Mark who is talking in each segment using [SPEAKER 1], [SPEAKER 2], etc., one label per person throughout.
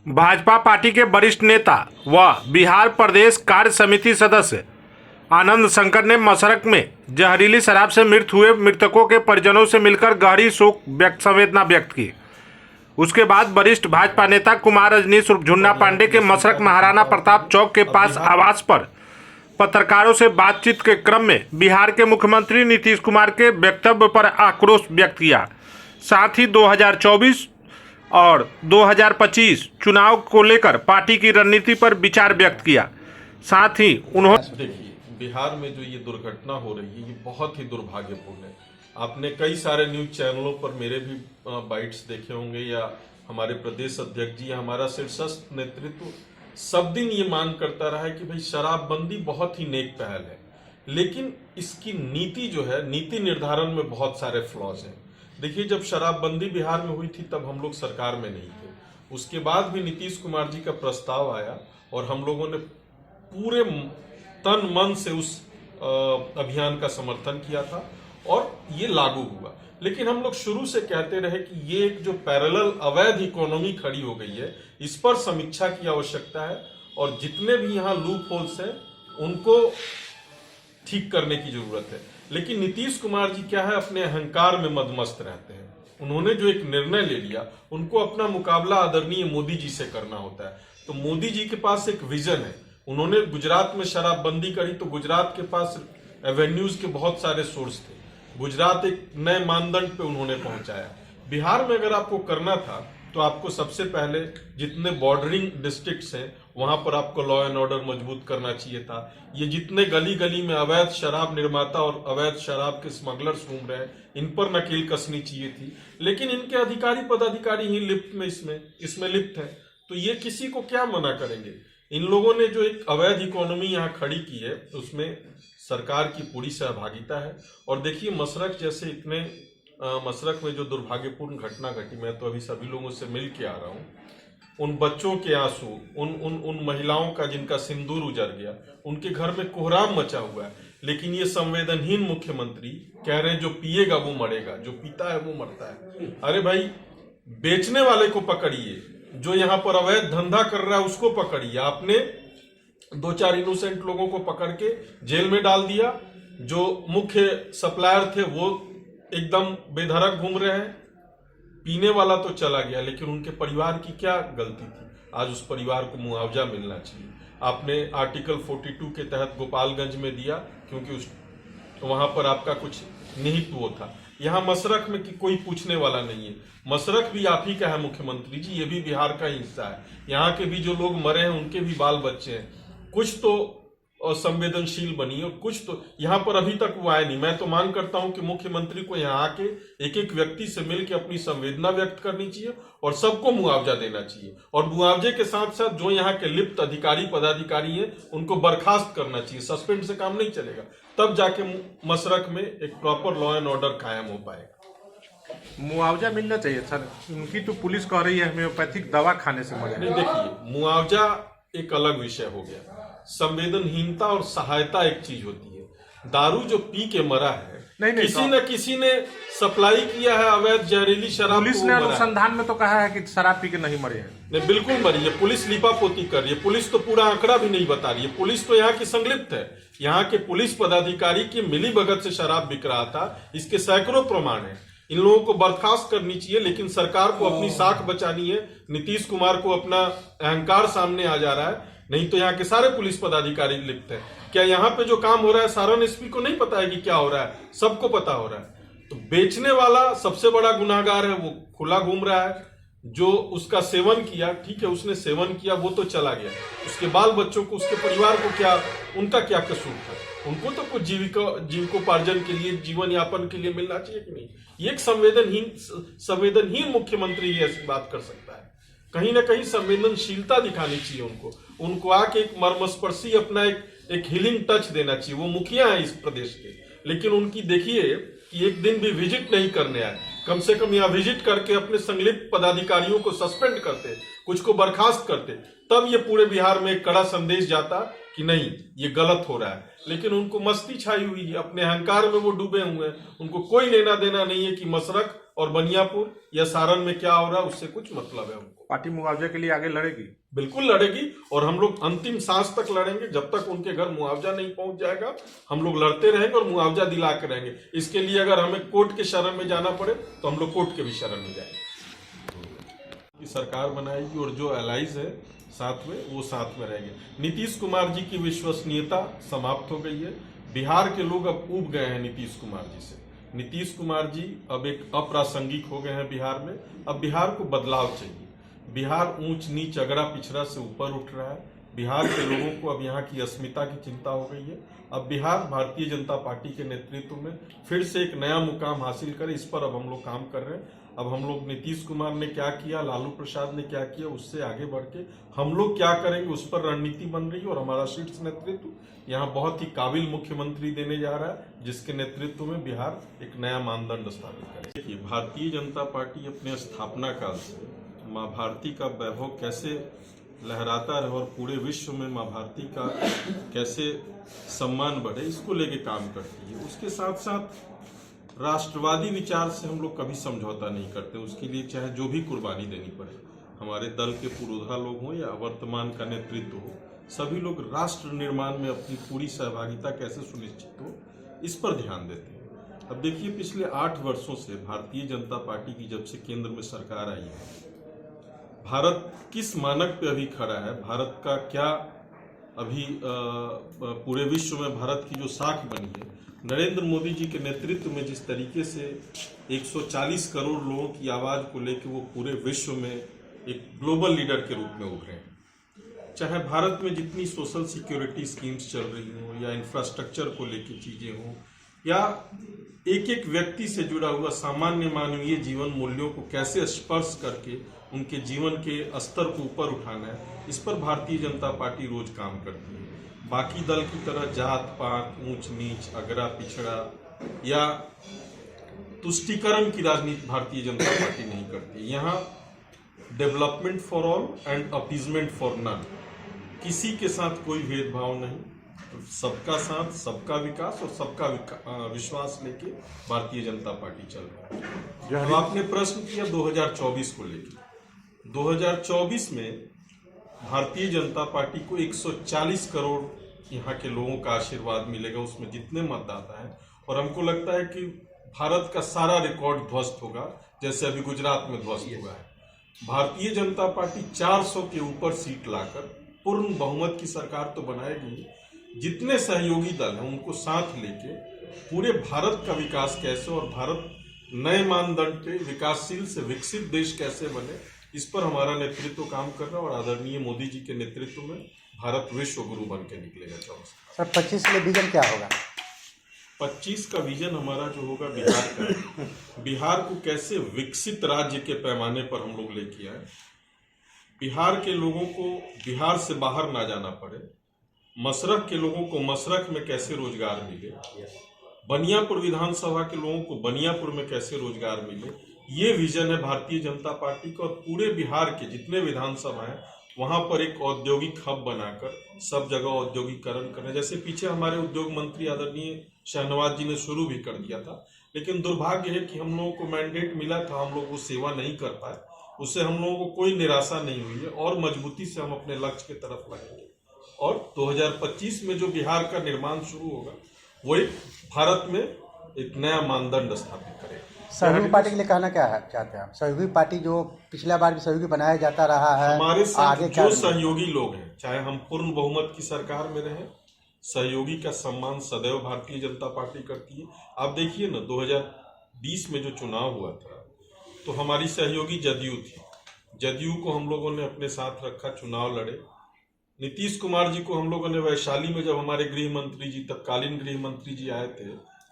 [SPEAKER 1] Bhajpa party के वरिष्ठ नेता व बिहार प्रदेश कार्य समिति सदस्य आनंद शंकर ने मसरक में जहरीली शराब से मृत हुए मृतकों के परिजनों से मिलकर गहरी शोक संवेदना व्यक्त की। उसके बाद वरिष्ठ भाजपा नेता कुमार रजनीश उर्फ झुन्ना पांडे के मसरक महाराणा प्रताप चौक के पास आवास पर पत्रकारों से बातचीत के क्रम में बिहार के मुख्यमंत्री नीतीश कुमार के वक्तव्य पर आक्रोश व्यक्त किया। साथ ही 2024 और 2025 चुनाव को लेकर पार्टी की रणनीति पर विचार व्यक्त किया। साथ ही उन्होंने
[SPEAKER 2] देखिए, बिहार में जो ये दुर्घटना हो रही है ये बहुत ही दुर्भाग्यपूर्ण है। आपने कई सारे न्यूज चैनलों पर मेरे भी बाइट्स देखे होंगे या हमारे प्रदेश अध्यक्ष जी, हमारा शीर्षस्थ नेतृत्व सब दिन ये मांग करता रहा है कि भाई शराबबंदी बहुत ही नेक पहल है, लेकिन इसकी नीति जो है, नीति निर्धारण में बहुत सारे फ्लॉज हैं। देखिए, जब शराबबंदी बिहार में हुई थी तब हम लोग सरकार में नहीं थे। उसके बाद भी नीतीश कुमार जी का प्रस्ताव आया और हम लोगों ने पूरे तन मन से उस अभियान का समर्थन किया था और ये लागू हुआ। लेकिन हम लोग शुरू से कहते रहे कि ये एक जो पैरेलल अवैध इकोनॉमी खड़ी हो गई है, इस पर समीक्षा की आवश्यकता है और जितने भी यहाँ लूप होल्स हैं उनको ठीक करने की जरूरत है। लेकिन नीतीश कुमार जी क्या है, अपने अहंकार में मदमस्त रहते हैं। उन्होंने जो एक निर्णय ले लिया, उनको अपना मुकाबला आदरणीय मोदी जी से करना होता है। तो मोदी जी के पास एक विजन है। उन्होंने गुजरात में शराबबंदी करी तो गुजरात के पास एवेन्यूज के बहुत सारे सोर्स थे। गुजरात एक नए मानदंड पे उन्होंने पहुंचाया। बिहार में अगर आपको करना था तो आपको सबसे पहले जितने बॉर्डरिंग डिस्ट्रिक्ट्स हैं वहां पर आपको लॉ एंड ऑर्डर मजबूत करना चाहिए था। ये जितने गली गली में अवैध शराब निर्माता और अवैध शराब के स्मगलर्स घूम रहे हैं, इन पर नकेल कसनी चाहिए थी। लेकिन इनके अधिकारी पदाधिकारी ही लिप्त में इसमें लिप्त हैं, तो ये किसी को क्या मना करेंगे। इन लोगों ने जो एक अवैध इकोनॉमी यहाँ खड़ी की है उसमें सरकार की पूरी सहभागिता है। और देखिए, मसरक जैसे इतने मसरक में जो दुर्भाग्यपूर्ण घटना घटी, मैं तो अभी सभी लोगों से मिल के आ रहा हूँ। उन बच्चों के आंसू, उन महिलाओं का जिनका सिंदूर उजड़ गया, उनके घर में कोहराम मचा हुआ है। लेकिन ये संवेदनहीन मुख्यमंत्री कह रहे हैं जो पिएगा वो मरेगा, जो पीता है वो मरता है। अरे भाई, बेचने वाले को पकड़िए, जो यहाँ पर अवैध धंधा कर रहा है उसको पकड़िए। आपने 2-4 इनोसेंट लोगों को पकड़ के जेल में डाल दिया। जो मुख्य सप्लायर थे वो एकदम बेधड़क घूम रहे हैं। पीने वाला तो चला गया, लेकिन उनके परिवार की क्या गलती थी? आज उस परिवार को मुआवजा मिलना चाहिए। आपने आर्टिकल 42 के तहत गोपालगंज में दिया क्योंकि वहां पर आपका कुछ निहित वो था। यहाँ मसरख में कि कोई पूछने वाला नहीं है। मसरख भी आप ही का है मुख्यमंत्री जी, ये भी बिहार का हिस्सा है। यहाँ के भी जो लोग मरे हैं उनके भी बाल बच्चे हैं। कुछ तो संवेदनशील बनी और कुछ तो यहाँ पर अभी तक वो आए नहीं। मैं तो मांग करता हूं कि मुख्यमंत्री को यहाँ आके एक एक व्यक्ति से मिलकर अपनी संवेदना व्यक्त करनी चाहिए और सबको मुआवजा देना चाहिए। और मुआवजे के साथ साथ जो यहाँ के लिप्त अधिकारी पदाधिकारी हैं उनको बर्खास्त करना चाहिए। सस्पेंड से काम नहीं चलेगा, तब जाके मसरक में एक प्रॉपर लॉ एंड ऑर्डर कायम हो पाएगा।
[SPEAKER 1] मुआवजा मिलना चाहिए सर। उनकी तो पुलिस कह रही है होम्योपैथिक दवा खाने से मरे।
[SPEAKER 2] नहीं, देखिए, मुआवजा एक अलग विषय हो गया। संवेदनहीनता और सहायता एक चीज होती है। दारू जो पी के मरा है, किसी ने सप्लाई किया है अवैध जहरीली शराब।
[SPEAKER 1] पुलिस ने अनुसंधान में तो कहा है कि शराब पी के नहीं मरे हैं।
[SPEAKER 2] नहीं, बिल्कुल मरी है। पुलिस लिपापोती कर रही है। पुलिस तो पूरा आंकड़ा भी नहीं बता रही है। पुलिस तो यहाँ की संलिप्त है। यहाँ के पुलिस पदाधिकारी की मिलीभगत से शराब बिक रहा था, इसके सैकड़ों प्रमाण है। इन लोगों को बर्खास्त करनी चाहिए, लेकिन सरकार को अपनी साख बचानी है। नीतीश कुमार को अपना अहंकार सामने आ जा रहा है, नहीं तो यहाँ के सारे पुलिस पदाधिकारी लिप्त हैं। क्या यहाँ पे जो काम हो रहा है सारण एसपी को नहीं पता है कि क्या हो रहा है? सबको पता हो रहा है। तो बेचने वाला सबसे बड़ा गुनाहगार है, वो खुला घूम रहा है। जो उसका सेवन किया, ठीक है, उसने सेवन किया, वो तो चला गया। उसके बाल बच्चों को, उसके परिवार को क्या, उनका क्या कसूर था? उनको तो कुछ जीविकोपार्जन के लिए, जीवन यापन के लिए मिलना चाहिए कि नहीं? ये एक संवेदनहीन मुख्यमंत्री ऐसी बात कर सकता है? कहीं ना कहीं संवेदनशीलता दिखानी चाहिए उनको आके एक मर्मस्पर्शी अपना एक हीलिंग टच देना चाहिए। वो मुखिया है इस प्रदेश के, लेकिन उनकी देखिए कि एक दिन भी विजिट नहीं करने आए। कम से कम यहाँ विजिट करके अपने संलिप्त पदाधिकारियों को सस्पेंड करते, कुछ को बर्खास्त करते, तब ये पूरे बिहार में एक कड़ा संदेश जाता कि नहीं, ये गलत हो रहा है। लेकिन उनको मस्ती छाई हुई है, अपने अहंकार में वो डूबे हुए हैं। उनको कोई लेना देना नहीं है कि मसरख और बनियापुर या सारण में क्या हो रहा है उससे कुछ मतलब है हमको।
[SPEAKER 1] पार्टी मुआवजे के लिए आगे लड़ेगी,
[SPEAKER 2] बिल्कुल लड़ेगी, और हम लोग अंतिम सांस तक लड़ेंगे। जब तक उनके घर मुआवजा नहीं पहुंच जाएगा हम लोग लड़ते रहेंगे और मुआवजा दिला के रहेंगे। इसके लिए अगर हमें कोर्ट के शरण में जाना पड़े तो हम लोग कोर्ट के भी शरण में जाएंगे। सरकार बनाएगी और जो एलाइज है साथ में वो साथ में रहेंगे। नीतीश कुमार जी की विश्वसनीयता समाप्त हो गई है। बिहार के लोग अब ऊब गए हैं नीतीश कुमार जी से। नीतीश कुमार जी अब एक अप्रासंगिक हो गए हैं बिहार में। अब बिहार को बदलाव चाहिए। बिहार ऊंच नीच अगड़ा पिछड़ा से ऊपर उठ रहा है। बिहार के लोगों को अब यहाँ की अस्मिता की चिंता हो गई है। अब बिहार भारतीय जनता पार्टी के नेतृत्व में फिर से एक नया मुकाम हासिल करे, इस पर अब हम लोग काम कर रहे हैं। अब हम लोग नीतीश कुमार ने क्या किया, लालू प्रसाद ने क्या किया, उससे आगे बढ़ के हम लोग क्या करेंगे उस पर रणनीति बन रही है। और हमारा शीर्ष नेतृत्व यहाँ बहुत ही काबिल मुख्यमंत्री देने जा रहा है, जिसके नेतृत्व में बिहार एक नया मानदंड स्थापित करेगा। देखिए, भारतीय जनता पार्टी अपने स्थापना काल से माँ भारती का वैभव कैसे लहराता रहे और पूरे विश्व में माँ भारती का कैसे सम्मान बढ़े, इसको लेके काम करती है। उसके साथ साथ राष्ट्रवादी विचार से हम लोग कभी समझौता नहीं करते। उसके लिए चाहे जो भी कुर्बानी देनी पड़े, हमारे दल के पुरोधा लोग हों या वर्तमान का नेतृत्व हो, सभी लोग राष्ट्र निर्माण में अपनी पूरी सहभागिता कैसे सुनिश्चित हो, इस पर ध्यान देते हैं। अब देखिए, पिछले 8 वर्षों से भारतीय जनता पार्टी की जब से केंद्र में सरकार आई है, भारत किस मानक पे अभी खड़ा है, भारत का क्या अभी पूरे विश्व में भारत की जो साख बनी है, नरेंद्र मोदी जी के नेतृत्व में जिस तरीके से 140 करोड़ लोगों की आवाज को लेकर वो पूरे विश्व में एक ग्लोबल लीडर के रूप में उभरे हैं। चाहे भारत में जितनी सोशल सिक्योरिटी स्कीम्स चल रही हों या इंफ्रास्ट्रक्चर को लेकर चीजें हों या एक एक व्यक्ति से जुड़ा हुआ सामान्य मानवीय जीवन मूल्यों को कैसे स्पर्श करके उनके जीवन के स्तर को ऊपर उठाना है, इस पर भारतीय जनता पार्टी रोज काम करती है। बाकी दल की तरह जात पात, ऊंच नीच, अगड़ा पिछड़ा या तुष्टीकरण की राजनीति भारतीय जनता पार्टी नहीं करती। यहाँ development for all and appeasement for none, किसी के साथ कोई भेदभाव नहीं, सबका साथ, सबका विकास और सबका विश्वास लेके भारतीय जनता पार्टी चल रही है। अब आपने प्रश्न किया 2024 को लेकर। 2024 में भारतीय जनता पार्टी को 140 करोड़ यहाँ के लोगों का आशीर्वाद मिलेगा, उसमें जितने मतदाता हैं, और हमको लगता है कि भारत का सारा रिकॉर्ड ध्वस्त होगा जैसे अभी गुजरात में ध्वस्त हुआ है। भारतीय जनता पार्टी 400 के ऊपर सीट लाकर पूर्ण बहुमत की सरकार तो बनाएगी। जितने सहयोगी दल हैं उनको साथ लेके पूरे भारत का विकास कैसे और भारत नए मानदंड पे विकासशील से विकसित देश कैसे बने, इस पर हमारा नेतृत्व काम कर रहा है। और आदरणीय मोदी जी के नेतृत्व में भारत विश्व गुरु बन के निकलेगा।
[SPEAKER 3] सर 25 के लिए विजन क्या होगा?
[SPEAKER 2] 25 का विजन हमारा जो होगा बिहार का, बिहार को कैसे विकसित राज्य के पैमाने पर हम लोग लेके आए, बिहार के लोगों को बिहार से बाहर ना जाना पड़े, मशरक के लोगों को मशरक में कैसे रोजगार मिले, बनियापुर विधानसभा के लोगों को बनियापुर में कैसे रोजगार मिले, ये विजन है भारतीय जनता पार्टी का। और पूरे बिहार के जितने विधानसभा हैं वहां पर एक औद्योगिक हब बनाकर सब जगह औद्योगिकरण करना। जैसे पीछे हमारे उद्योग मंत्री आदरणीय शहनवाज जी ने शुरू भी कर दिया था, लेकिन दुर्भाग्य है कि हम लोगों को मैंडेट मिला था, हम लोग वो सेवा नहीं कर पाए। उससे हम लोगों को कोई निराशा नहीं हुई है और मजबूती से हम अपने लक्ष्य की तरफ लगेंगे। और 2025 में जो बिहार का निर्माण शुरू होगा वो एक भारत में एक नया मानदंड स्थापित करेगा।
[SPEAKER 3] सहयोगी पार्टी के लिए कहना क्या है चाहते हैं आप? सहयोगी पार्टी जो पिछला बार भी सहयोगी बनाया जाता रहा है,
[SPEAKER 2] हमारे साथ
[SPEAKER 3] आगे
[SPEAKER 2] जो सहयोगी लोग हैं, चाहे हम पूर्ण बहुमत की सरकार में रहे, सहयोगी का सम्मान सदैव भारतीय जनता पार्टी करती है। आप देखिए ना, 2020 में जो चुनाव हुआ था तो हमारी सहयोगी जदयू थी। जदयू को हम लोगों ने अपने साथ रखा, चुनाव लड़े। नीतीश कुमार जी को हम लोगों ने वैशाली में, जब हमारे गृह मंत्री जी, तत्कालीन गृह मंत्री जी आए थे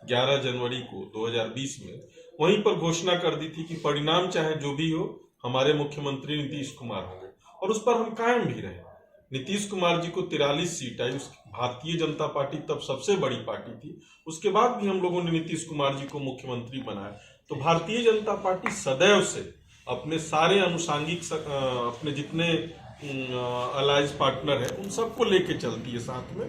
[SPEAKER 2] 11 जनवरी को 2020 में, वहीं पर घोषणा कर दी थी कि परिणाम चाहे जो भी हो हमारे मुख्यमंत्री नीतीश कुमार होंगे, और उस पर हम कायम भी रहे। नीतीश कुमार जी को 43 सीट आई। भारतीय जनता पार्टी तब सबसे बड़ी पार्टी थी, उसके बाद भी हम लोगों ने नीतीश कुमार जी को मुख्यमंत्री बनाया। तो भारतीय जनता पार्टी सदैव से अपने सारे अनुषांगिक अपने जितने अलायंस पार्टनर है उन सबको लेके चलती है साथ में।